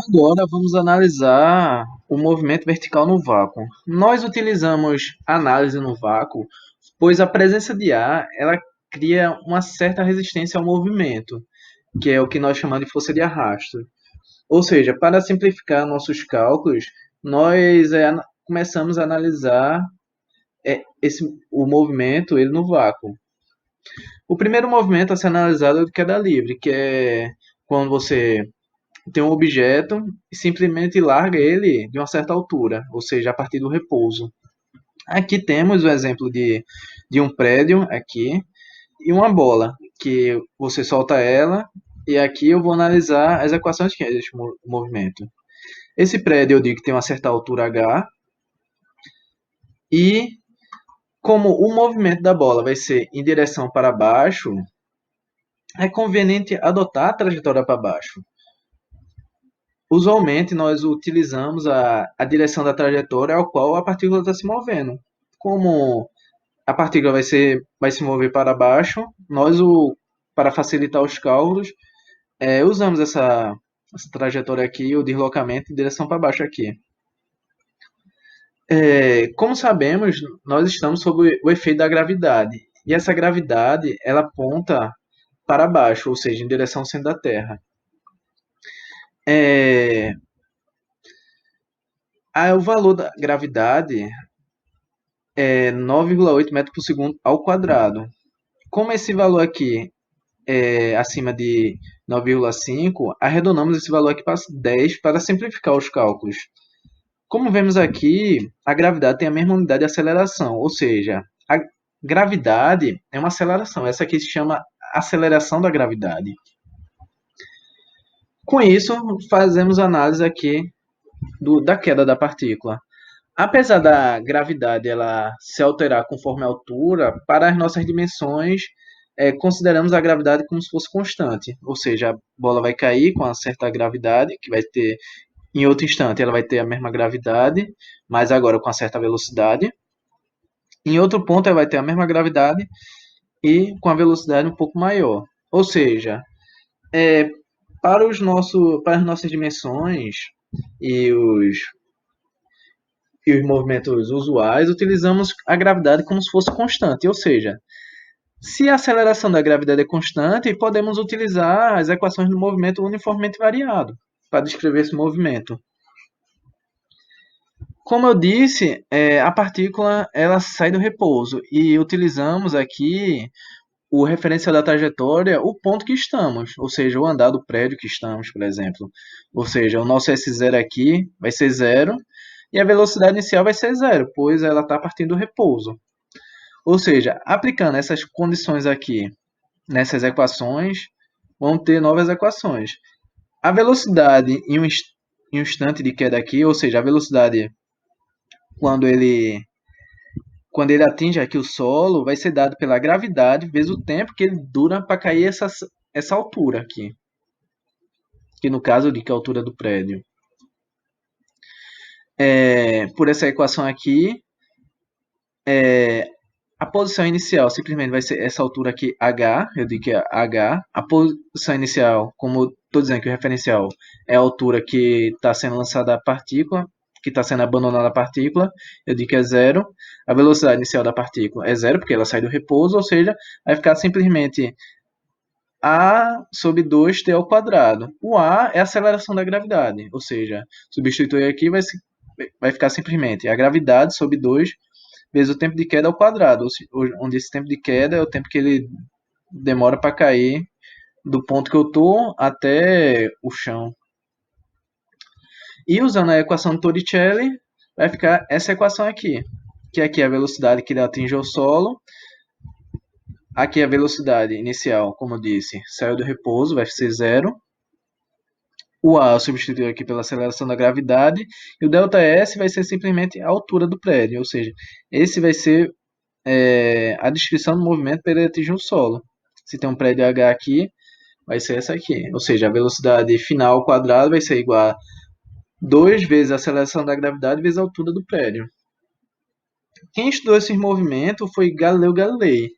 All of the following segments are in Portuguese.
Agora vamos analisar o movimento vertical no vácuo. Nós utilizamos análise no vácuo, pois a presença de ar, ela cria uma certa resistência ao movimento, que é o que nós chamamos de força de arrasto. Ou seja, para simplificar nossos cálculos, nós começamos a analisar o movimento ele no vácuo. O primeiro movimento a ser analisado é o de queda livre, que é quando você tem um objeto e simplesmente larga ele de uma certa altura, ou seja, a partir do repouso. Aqui temos o exemplo de um prédio aqui e uma bola, que você solta ela e aqui eu vou analisar as equações que deste movimento. Esse prédio eu digo que tem uma certa altura h e como o movimento da bola vai ser em direção para baixo, é conveniente adotar a trajetória para baixo. Usualmente, nós utilizamos a direção da trajetória ao qual a partícula está se movendo. Como a partícula vai se mover para baixo, para facilitar os cálculos, usamos essa trajetória aqui, o deslocamento em direção para baixo aqui. Como sabemos, nós estamos sob o efeito da gravidade. E essa gravidade, ela aponta para baixo, ou seja, em direção ao centro da Terra. O valor da gravidade é 9,8 metros por segundo ao quadrado. Como esse valor aqui é acima de 9,5, arredondamos esse valor aqui para 10 para simplificar os cálculos. Como vemos aqui, a gravidade tem a mesma unidade de aceleração, ou seja, a gravidade é uma aceleração. Essa aqui se chama aceleração da gravidade. Com isso, fazemos análise aqui da queda da partícula. Apesar da gravidade ela se alterar conforme a altura, para as nossas dimensões, consideramos a gravidade como se fosse constante. Ou seja, a bola vai cair com uma certa gravidade, que vai ter, em outro instante, ela vai ter a mesma gravidade, mas agora com uma certa velocidade. Em outro ponto, ela vai ter a mesma gravidade e com a velocidade um pouco maior. Ou seja, para as nossas dimensões e os movimentos usuais, utilizamos a gravidade como se fosse constante, ou seja, se a aceleração da gravidade é constante, podemos utilizar as equações do movimento uniformemente variado para descrever esse movimento. Como eu disse, a partícula ela sai do repouso e utilizamos aqui o referencial da trajetória, o ponto que estamos, ou seja, o andar do prédio que estamos, por exemplo. Ou seja, o nosso S0 aqui vai ser zero e a velocidade inicial vai ser zero, pois ela está partindo do repouso. Ou seja, aplicando essas condições aqui nessas equações, vão ter novas equações. A velocidade em um instante de queda aqui, ou seja, a velocidade quando ele atinge aqui o solo, vai ser dado pela gravidade vezes o tempo que ele dura para cair essa altura aqui. Que no caso eu digo que é a altura do prédio. Por essa equação aqui, a posição inicial simplesmente vai ser essa altura aqui, h, eu digo que é h. A posição inicial, como estou dizendo que o referencial é a altura que está sendo lançada a partícula, que está sendo abandonada a partícula, eu digo que é zero. A velocidade inicial da partícula é zero, porque ela sai do repouso, ou seja, vai ficar simplesmente a sobre 2t ao quadrado. O a é a aceleração da gravidade, ou seja, substituir aqui vai ficar simplesmente a gravidade sobre 2 vezes o tempo de queda ao quadrado, onde esse tempo de queda é o tempo que ele demora para cair do ponto que eu estou até o chão. E usando a equação de Torricelli, vai ficar essa equação aqui, que aqui é a velocidade que ele atinge o solo, aqui é a velocidade inicial, como eu disse, saiu do repouso, vai ser zero. O A eu substituo aqui pela aceleração da gravidade, e o ΔS vai ser simplesmente a altura do prédio, ou seja, esse vai ser a descrição do movimento para ele atingir o solo. Se tem um prédio H aqui, vai ser essa aqui. Ou seja, a velocidade final ao quadrado vai ser igual a 2 vezes a aceleração da gravidade vezes a altura do prédio. Quem estudou esse movimento foi Galileu Galilei,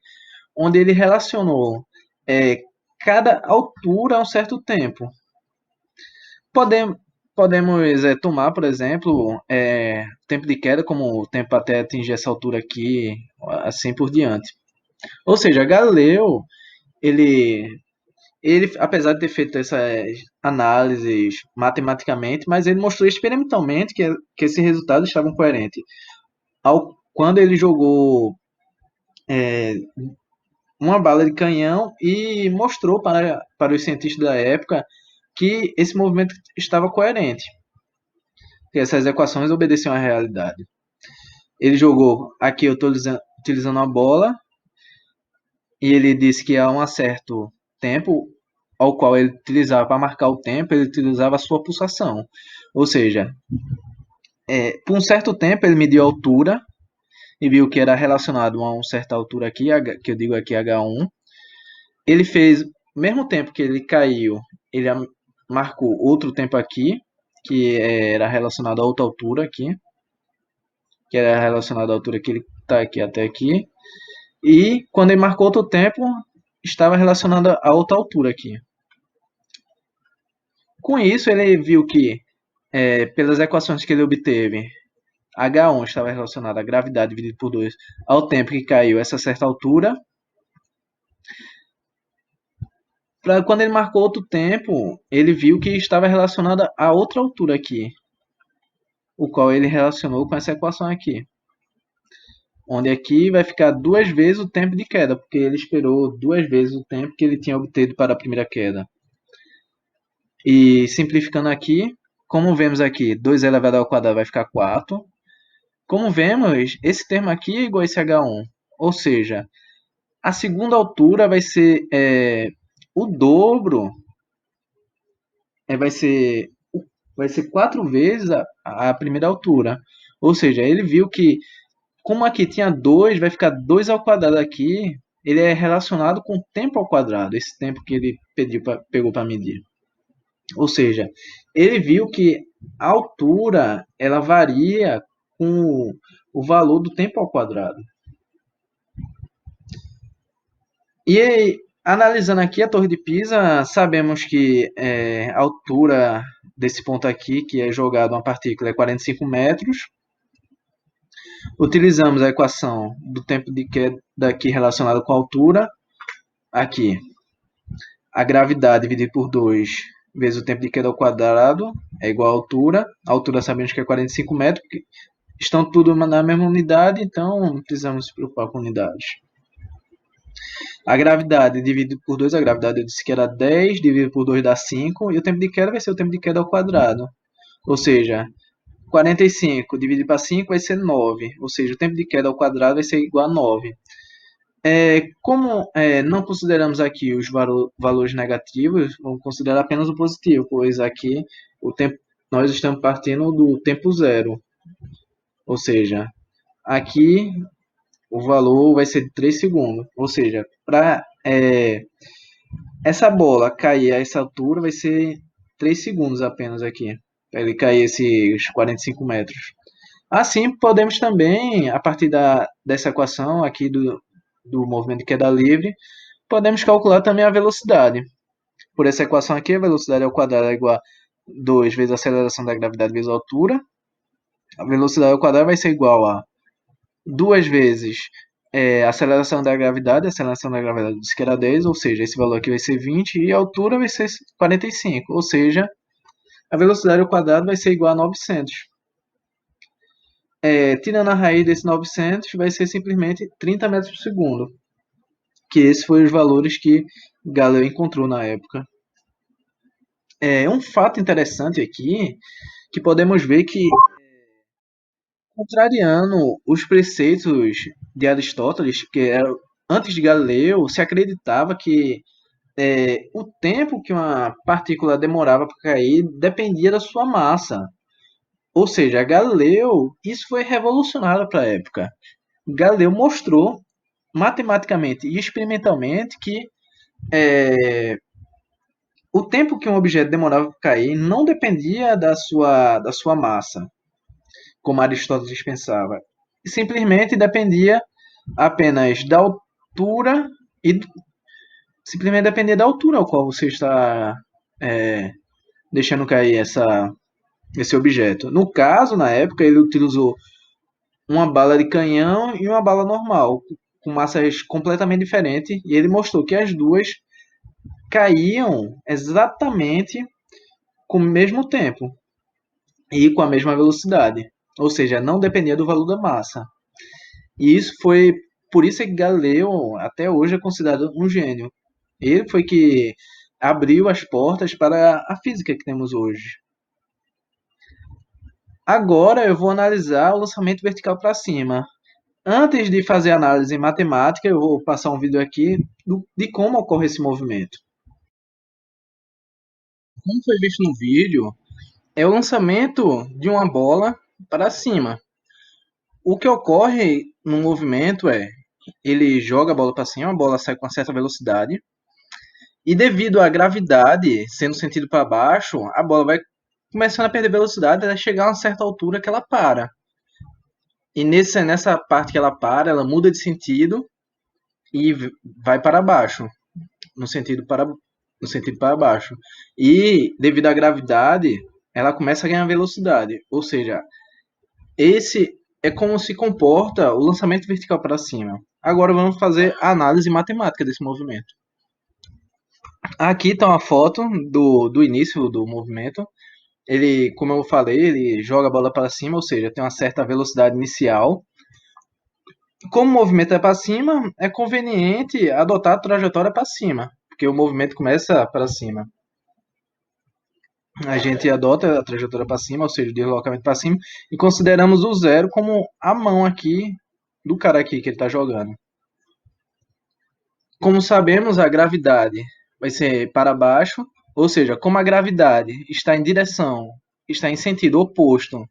onde ele relacionou cada altura a um certo tempo. podemos tomar, por exemplo, tempo de queda como o tempo até atingir essa altura aqui, assim por diante. Ou seja, Galileu, ele, ele, apesar de ter feito essas análises matematicamente, mas ele mostrou experimentalmente que esses resultados estavam coerentes. Quando ele jogou uma bala de canhão e mostrou para os cientistas da época que esse movimento estava coerente, que essas equações obedeciam à realidade. Ele jogou, aqui eu estou utilizando uma bola, e ele disse que há um certo tempo ao qual ele utilizava para marcar o tempo, ele utilizava a sua pulsação. Ou seja, por um certo tempo ele mediu a altura e viu que era relacionado a uma certa altura aqui, que eu digo aqui H1. Ele fez, mesmo tempo que ele caiu, ele marcou outro tempo aqui, que era relacionado a outra altura aqui, que era relacionado à altura que ele está aqui até aqui. E quando ele marcou outro tempo, estava relacionado a outra altura aqui. Com isso, ele viu que, pelas equações que ele obteve, H1 estava relacionado à gravidade dividido por 2 ao tempo que caiu essa certa altura. Quando ele marcou outro tempo, ele viu que estava relacionada a outra altura aqui, o qual ele relacionou com essa equação aqui. Onde aqui vai ficar duas vezes o tempo de queda, porque ele esperou duas vezes o tempo que ele tinha obtido para a primeira queda. E simplificando aqui, como vemos aqui, 2 elevado ao quadrado vai ficar 4. Como vemos, esse termo aqui é igual a esse H1. Ou seja, a segunda altura vai ser o dobro, vai ser 4 vezes a primeira altura. Ou seja, ele viu que, como aqui tinha 2, vai ficar 2 ao quadrado aqui, ele é relacionado com o tempo ao quadrado, esse tempo que ele pegou para medir. Ou seja, ele viu que a altura ela varia com o valor do tempo ao quadrado. E aí, analisando aqui a Torre de Pisa, sabemos que a altura desse ponto aqui, que é jogado uma partícula, é 45 metros. Utilizamos a equação do tempo de queda aqui relacionada com a altura. Aqui, a gravidade dividida por 2 vezes o tempo de queda ao quadrado é igual à altura. A altura sabemos que é 45 metros, porque estão tudo na mesma unidade, então não precisamos se preocupar com unidades. A gravidade dividido por 2, a gravidade eu disse que era 10, dividido por 2 dá 5, e o tempo de queda vai ser o tempo de queda ao quadrado. Ou seja, 45 dividido para 5 vai ser 9, ou seja, o tempo de queda ao quadrado vai ser igual a 9. Como não consideramos aqui os valores negativos, vamos considerar apenas o positivo, pois aqui o tempo, nós estamos partindo do tempo zero. Ou seja, aqui o valor vai ser de 3 segundos. Ou seja, para essa bola cair a essa altura vai ser 3 segundos apenas aqui, para ele cair esses 45 metros. Assim, podemos também, a partir dessa equação aqui do movimento de queda livre, podemos calcular também a velocidade. Por essa equação aqui, a velocidade ao quadrado é igual a 2 vezes a aceleração da gravidade vezes a altura. A velocidade ao quadrado vai ser igual a 2 vezes a aceleração da gravidade, disse que era 10, ou seja, esse valor aqui vai ser 20, e a altura vai ser 45, ou seja, a velocidade ao quadrado vai ser igual a 900. Tirando a raiz desse 900, vai ser simplesmente 30 metros por segundo, que esses foram os valores que Galileu encontrou na época. Um fato interessante aqui, que podemos ver que, contrariando os preceitos de Aristóteles, que antes de Galileu, se acreditava que o tempo que uma partícula demorava para cair dependia da sua massa. Ou seja, Galileu, isso foi revolucionário para a época. Galileu mostrou matematicamente e experimentalmente que o tempo que um objeto demorava para cair não dependia da sua massa, como Aristóteles pensava. Simplesmente dependia apenas da altura e simplesmente dependia da altura ao qual você está deixando cair esse objeto. No caso, na época, ele utilizou uma bala de canhão e uma bala normal, com massas completamente diferentes, e ele mostrou que as duas caíam exatamente com o mesmo tempo e com a mesma velocidade. Ou seja, não dependia do valor da massa. E isso foi por isso que Galileu até hoje é considerado um gênio. Ele foi que abriu as portas para a física que temos hoje. Agora eu vou analisar o lançamento vertical para cima. Antes de fazer análise matemática, eu vou passar um vídeo aqui de como ocorre esse movimento. Como foi visto no vídeo, é o lançamento de uma bola para cima. O que ocorre no movimento é ele joga a bola para cima, a bola sai com uma certa velocidade, e devido à gravidade sendo sentido para baixo, a bola vai começando a perder velocidade até chegar a uma certa altura que ela para. E nessa parte que ela para, ela muda de sentido e vai para baixo, no sentido para, no sentido para baixo. E devido à gravidade, ela começa a ganhar velocidade. Ou seja, esse é como se comporta o lançamento vertical para cima. Agora vamos fazer a análise matemática desse movimento. Aqui está uma foto do início do movimento. Ele, como eu falei, ele joga a bola para cima, ou seja, tem uma certa velocidade inicial. Como o movimento é para cima, é conveniente adotar a trajetória para cima, porque o movimento começa para cima. A gente adota a trajetória para cima, ou seja, o deslocamento para cima, e consideramos o zero como a mão aqui do cara aqui que ele está jogando. Como sabemos, a gravidade vai ser para baixo, ou seja, como a gravidade está em sentido oposto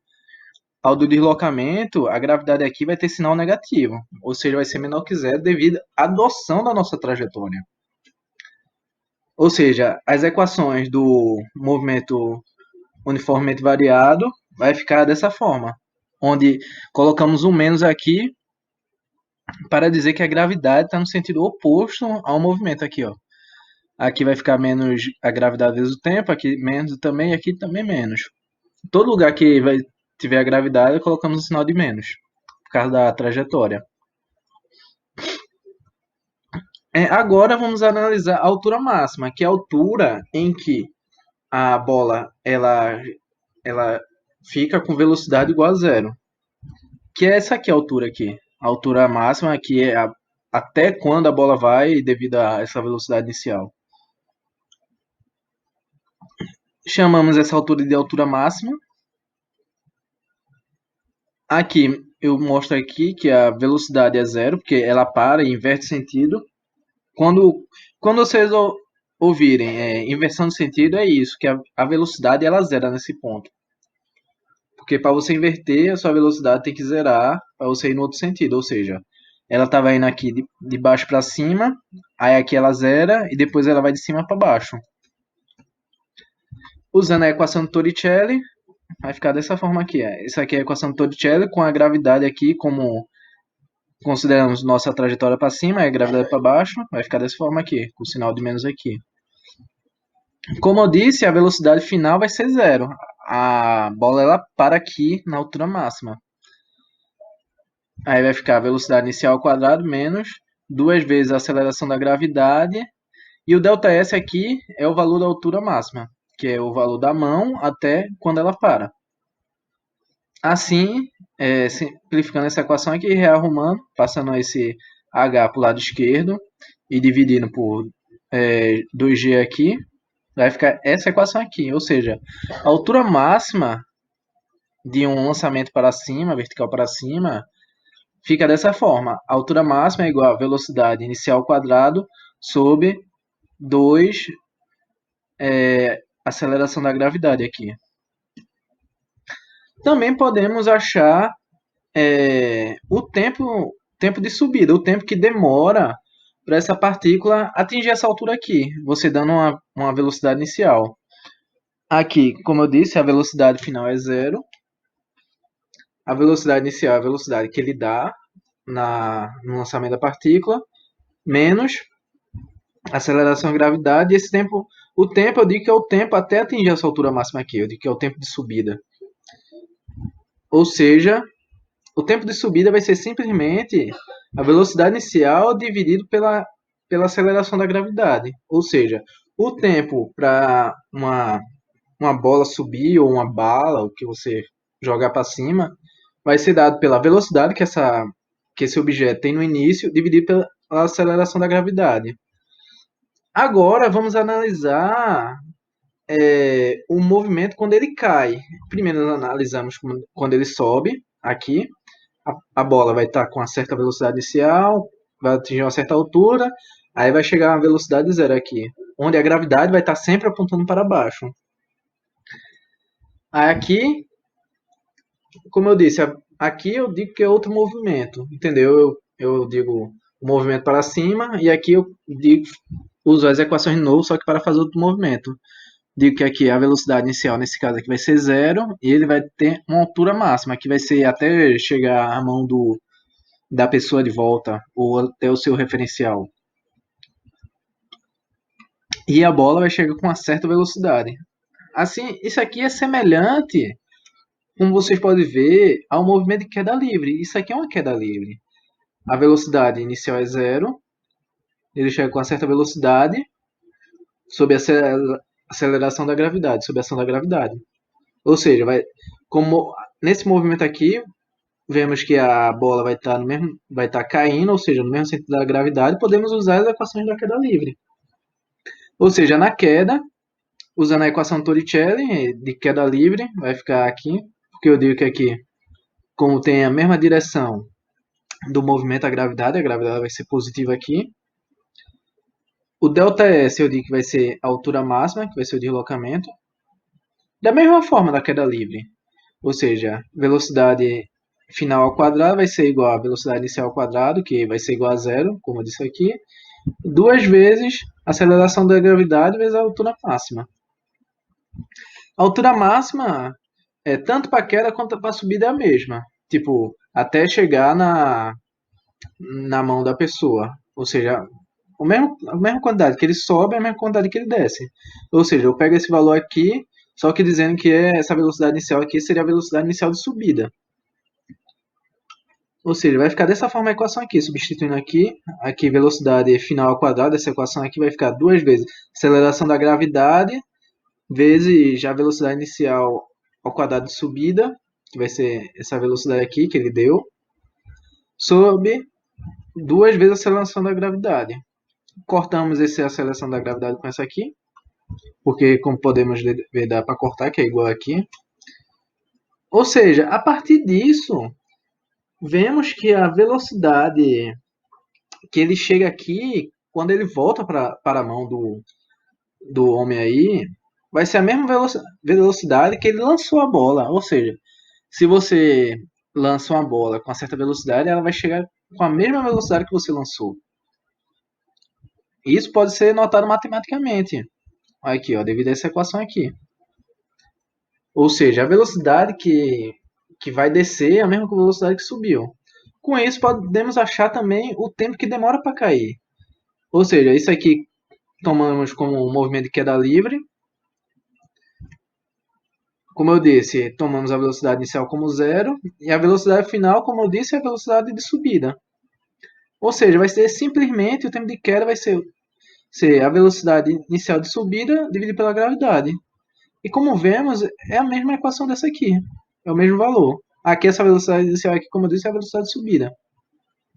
ao do deslocamento, a gravidade aqui vai ter sinal negativo, ou seja, vai ser menor que zero devido à adoção da nossa trajetória. Ou seja, as equações do movimento uniformemente variado vai ficar dessa forma, onde colocamos um menos aqui para dizer que a gravidade está no sentido oposto ao movimento aqui, ó. Aqui vai ficar menos a gravidade vezes o tempo, aqui menos também, e aqui também menos. Todo lugar que vai tiver a gravidade, colocamos um sinal de menos, por causa da trajetória. Agora vamos analisar a altura máxima, que é a altura em que a bola ela fica com velocidade igual a zero. Que é essa aqui a altura aqui. A altura máxima que é até quando a bola vai devido a essa velocidade inicial. Chamamos essa altura de altura máxima. Aqui eu mostro aqui que a velocidade é zero, porque ela para e inverte sentido. Quando vocês ouvirem inversão de sentido, é isso, que a velocidade ela zera nesse ponto. Porque para você inverter, a sua velocidade tem que zerar para você ir no outro sentido. Ou seja, ela estava indo aqui de baixo para cima, aí aqui ela zera e depois ela vai de cima para baixo. Usando a equação de Torricelli, vai ficar dessa forma aqui. Essa aqui é a equação de Torricelli com a gravidade aqui como consideramos nossa trajetória para cima, a gravidade para baixo, vai ficar dessa forma aqui, com o sinal de menos aqui. Como eu disse, a velocidade final vai ser zero. A bola ela para aqui na altura máxima. Aí vai ficar a velocidade inicial ao quadrado menos duas vezes a aceleração da gravidade. E o ΔS aqui é o valor da altura máxima, que é o valor da mão até quando ela para. Assim, simplificando essa equação aqui, rearrumando, passando esse h para o lado esquerdo e dividindo por 2g aqui, vai ficar essa equação aqui. Ou seja, a altura máxima de um lançamento para cima, vertical para cima, fica dessa forma. A altura máxima é igual a velocidade inicial ao quadrado sobre 2 aceleração da gravidade aqui. Também podemos achar o tempo de subida, o tempo que demora para essa partícula atingir essa altura aqui, você dando uma velocidade inicial. Aqui, como eu disse, a velocidade final é zero. A velocidade inicial é a velocidade que ele dá no lançamento da partícula, menos aceleração e gravidade. E esse tempo, o tempo eu digo que é o tempo até atingir essa altura máxima aqui, eu digo que é o tempo de subida. Ou seja, o tempo de subida vai ser simplesmente a velocidade inicial dividido pela aceleração da gravidade. Ou seja, o tempo para uma bola subir ou uma bala, o que você jogar para cima, vai ser dado pela velocidade que esse objeto tem no início, dividido pela aceleração da gravidade. Agora vamos analisar o movimento quando ele cai. Primeiro nós analisamos quando ele sobe, aqui, a bola vai estar com uma certa velocidade inicial, vai atingir uma certa altura, aí vai chegar a uma velocidade zero aqui, onde a gravidade vai estar sempre apontando para baixo. Aí aqui, como eu disse, aqui eu digo que é outro movimento, entendeu? Eu digo o movimento para cima e aqui eu digo, uso as equações de novo, só que para fazer outro movimento. Digo que aqui a velocidade inicial, nesse caso aqui, vai ser zero e ele vai ter uma altura máxima, que vai ser até chegar a mão da pessoa de volta, ou até o seu referencial. E a bola vai chegar com uma certa velocidade. Assim, isso aqui é semelhante, como vocês podem ver, ao movimento de queda livre. Isso aqui é uma queda livre. A velocidade inicial é zero, ele chega com uma certa velocidade, sob a aceleração da gravidade, sob a ação da gravidade. Ou seja, como nesse movimento aqui, vemos que a bola vai estar caindo, ou seja, no mesmo sentido da gravidade, podemos usar as equações da queda livre. Ou seja, na queda, usando a equação Torricelli de queda livre, vai ficar aqui, porque eu digo que aqui, como tem a mesma direção do movimento a gravidade vai ser positiva aqui. O ΔS eu digo que vai ser a altura máxima, que vai ser o deslocamento. Da mesma forma da queda livre, ou seja, velocidade final ao quadrado vai ser igual a velocidade inicial ao quadrado, que vai ser igual a zero, como eu disse aqui, duas vezes a aceleração da gravidade vezes a altura máxima. A altura máxima, tanto para queda quanto para subida é a mesma. Tipo, até chegar na mão da pessoa. Ou seja, a mesma quantidade que ele sobe é a mesma quantidade que ele desce. Ou seja, eu pego esse valor aqui, só que dizendo que essa velocidade inicial aqui seria a velocidade inicial de subida. Ou seja, vai ficar dessa forma a equação aqui, substituindo aqui velocidade final ao quadrado, essa equação aqui vai ficar duas vezes aceleração da gravidade, vezes a velocidade inicial ao quadrado de subida, que vai ser essa velocidade aqui que ele deu, sobre duas vezes a aceleração da gravidade. Cortamos essa aceleração da gravidade com essa aqui, porque como podemos ver, dá para cortar, que é igual aqui. Ou seja, a partir disso, vemos que a velocidade que ele chega aqui, quando ele volta para a mão do homem aí, vai ser a mesma velocidade que ele lançou a bola. Ou seja, se você lança uma bola com uma certa velocidade, ela vai chegar com a mesma velocidade que você lançou. Isso pode ser notado matematicamente. Aqui, ó, devido a essa equação aqui. Ou seja, a velocidade que vai descer é a mesma velocidade que subiu. Com isso, podemos achar também o tempo que demora para cair. Ou seja, isso aqui tomamos como um movimento de queda livre. Como eu disse, tomamos a velocidade inicial como zero. E a velocidade final, como eu disse, é a velocidade de subida. Ou seja, vai ser simplesmente o tempo de queda vai ser a velocidade inicial de subida dividido pela gravidade. E como vemos, é a mesma equação dessa aqui. É o mesmo valor. Aqui essa velocidade inicial aqui, como eu disse, é a velocidade de subida.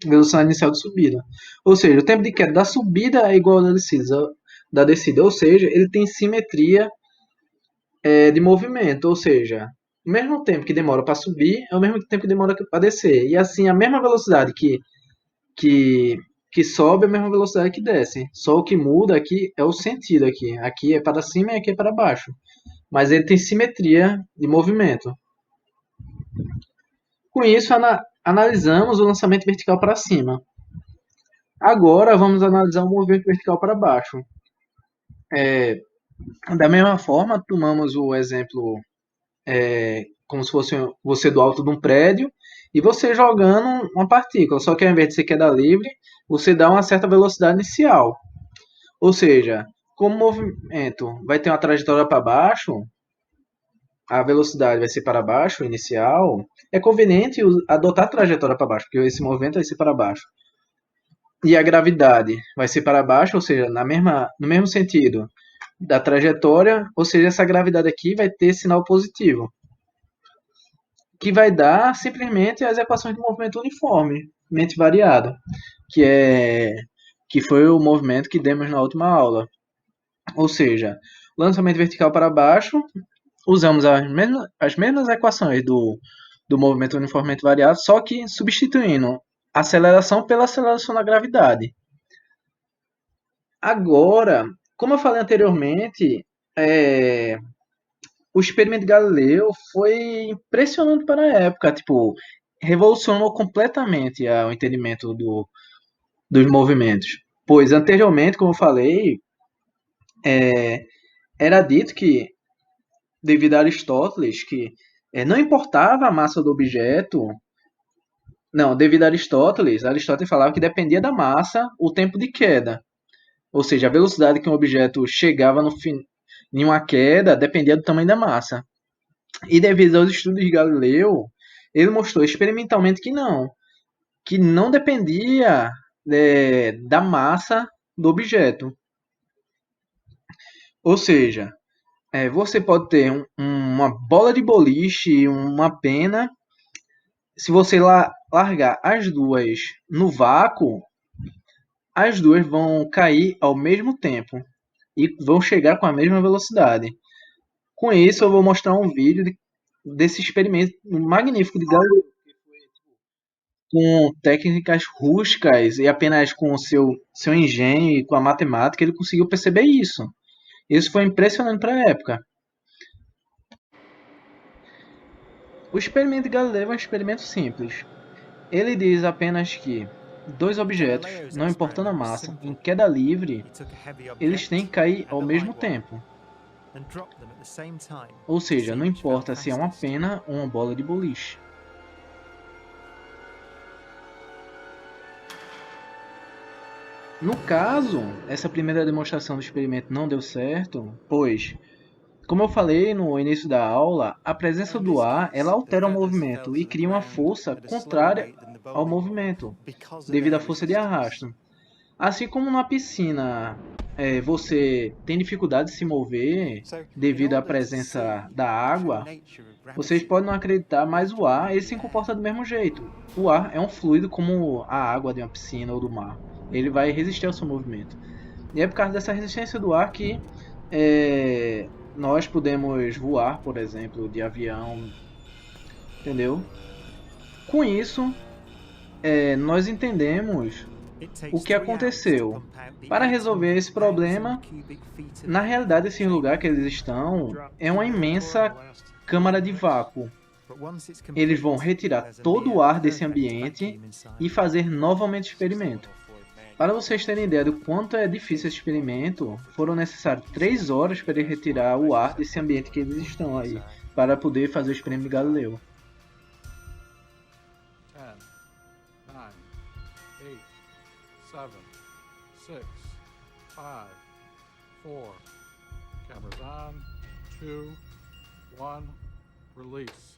Velocidade inicial de subida. Ou seja, o tempo de queda da subida é igual ao da descida. Ou seja, ele tem simetria de movimento. Ou seja, o mesmo tempo que demora para subir é o mesmo tempo que demora para descer. E assim, a mesma velocidade que, que sobe é a mesma velocidade que desce. Só o que muda aqui é o sentido aqui. Aqui é para cima e aqui é para baixo. Mas ele tem simetria de movimento. Com isso, analisamos o lançamento vertical para cima. Agora, vamos analisar o movimento vertical para baixo. Da mesma forma, tomamos o exemplo como se fosse você do alto de um prédio e você jogando uma partícula, só que ao invés de ser queda livre, você dá uma certa velocidade inicial. Ou seja, como o movimento vai ter uma trajetória para baixo, a velocidade vai ser para baixo, inicial, é conveniente adotar a trajetória para baixo, porque esse movimento vai ser para baixo. E a gravidade vai ser para baixo, ou seja, no mesmo sentido da trajetória, ou seja, essa gravidade aqui vai ter sinal positivo, que vai dar simplesmente as equações de movimento uniformemente variado, que é que foi o movimento que demos na última aula. Ou seja, lançamento vertical para baixo, usamos as mesmas equações do movimento uniformemente variado, só que substituindo aceleração pela aceleração da gravidade. Agora, como eu falei anteriormente, o experimento de Galileu foi impressionante para a época, tipo, revolucionou completamente o entendimento dos movimentos. Pois anteriormente, como eu falei, era dito que, devido a Aristóteles, que não importava a massa do objeto. Não, devido a Aristóteles falava que dependia da massa o tempo de queda. Ou seja, a velocidade que um objeto chegava no fim, em uma queda dependia do tamanho da massa. E devido aos estudos de Galileu, ele mostrou experimentalmente que não dependia da massa do objeto. Ou seja, você pode ter uma bola de boliche e uma pena. Se você largar as duas no vácuo, as duas vão cair ao mesmo tempo e vão chegar com a mesma velocidade. Com isso, eu vou mostrar um vídeo desse experimento magnífico de Galileu, com técnicas rústicas e apenas com o seu engenho e com a matemática, ele conseguiu perceber isso. Isso foi impressionante para a época. O experimento de Galileu é um experimento simples. Ele diz apenas que dois objetos, não importando a massa, em queda livre, eles têm que cair ao mesmo tempo. Ou seja, não importa se é uma pena ou uma bola de boliche. No caso, essa primeira demonstração do experimento não deu certo, pois, como eu falei no início da aula, a presença do ar ela altera o movimento e cria uma força contrária ao movimento, devido à força de arrasto. Assim como na piscina você tem dificuldade de se mover devido à presença da água, vocês podem não acreditar, mas o ar ele se comporta do mesmo jeito. O ar é um fluido como a água de uma piscina ou do mar. Ele vai resistir ao seu movimento. E é por causa dessa resistência do ar que nós podemos voar, por exemplo, de avião, entendeu? Com isso, nós entendemos o que aconteceu. Para resolver esse problema, na realidade, esse lugar que eles estão é uma imensa câmara de vácuo. Eles vão retirar todo o ar desse ambiente e fazer novamente o experimento. Para vocês terem ideia do quanto é difícil esse experimento, foram necessárias 3 horas para retirar o ar desse ambiente que eles estão aí, para poder fazer o experimento de Galileu. 10, 9, 8, 7, 6, 5, 4, cameras on, 2, 1, release.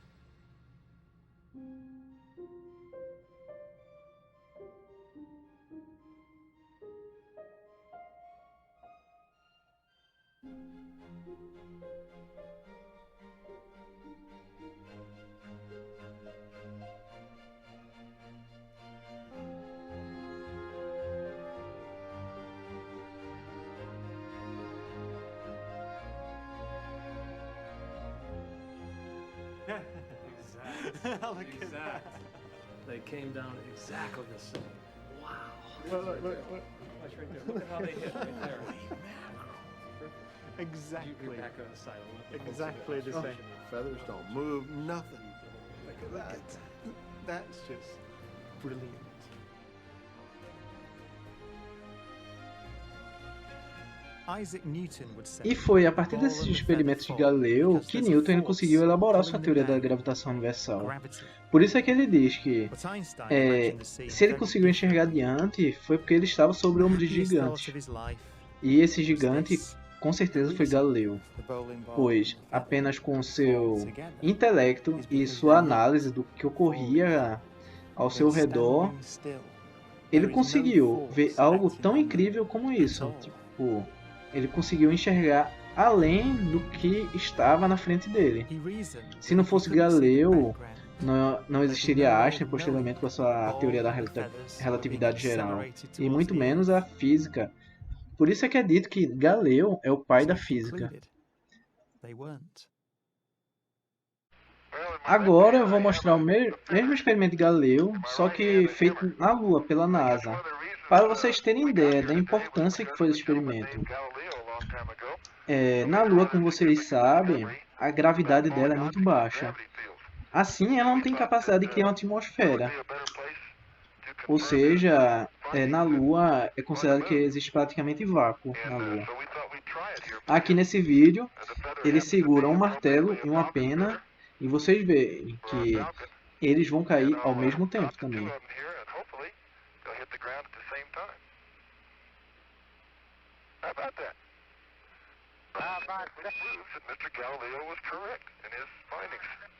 Exactly. They came down exactly the same. Wow. Look. Watch right there. Look at how they hit right there. Exactly. You're back on the side. Exactly the same. Feathers don't move, nothing. Look at that. That's just brilliant. E foi a partir desses experimentos de Galileu que Newton ele conseguiu elaborar sua teoria da gravitação universal. Por isso é que ele diz que se ele conseguiu enxergar adiante foi porque ele estava sobre o ombro de gigantes. E esse gigante com certeza foi Galileu, pois apenas com seu intelecto e sua análise do que ocorria ao seu redor, ele conseguiu ver algo tão incrível como isso. Tipo, ele conseguiu enxergar além do que estava na frente dele. Se não fosse Galileu, não existiria Einstein posteriormente com a sua teoria da relatividade geral, e muito menos a física. Por isso é que é dito que Galileu é o pai da física. Agora eu vou mostrar o mesmo experimento de Galileu, só que feito na Lua pela NASA, para vocês terem ideia da importância que foi esse experimento. Na Lua, como vocês sabem, a gravidade dela é muito baixa. Assim, ela não tem capacidade de criar uma atmosfera. Ou seja, na Lua é considerado que existe praticamente vácuo na Lua. Aqui nesse vídeo, eles seguram um martelo e uma pena, e vocês veem que eles vão cair ao mesmo tempo também. Mr. Galileo was correct in his findings.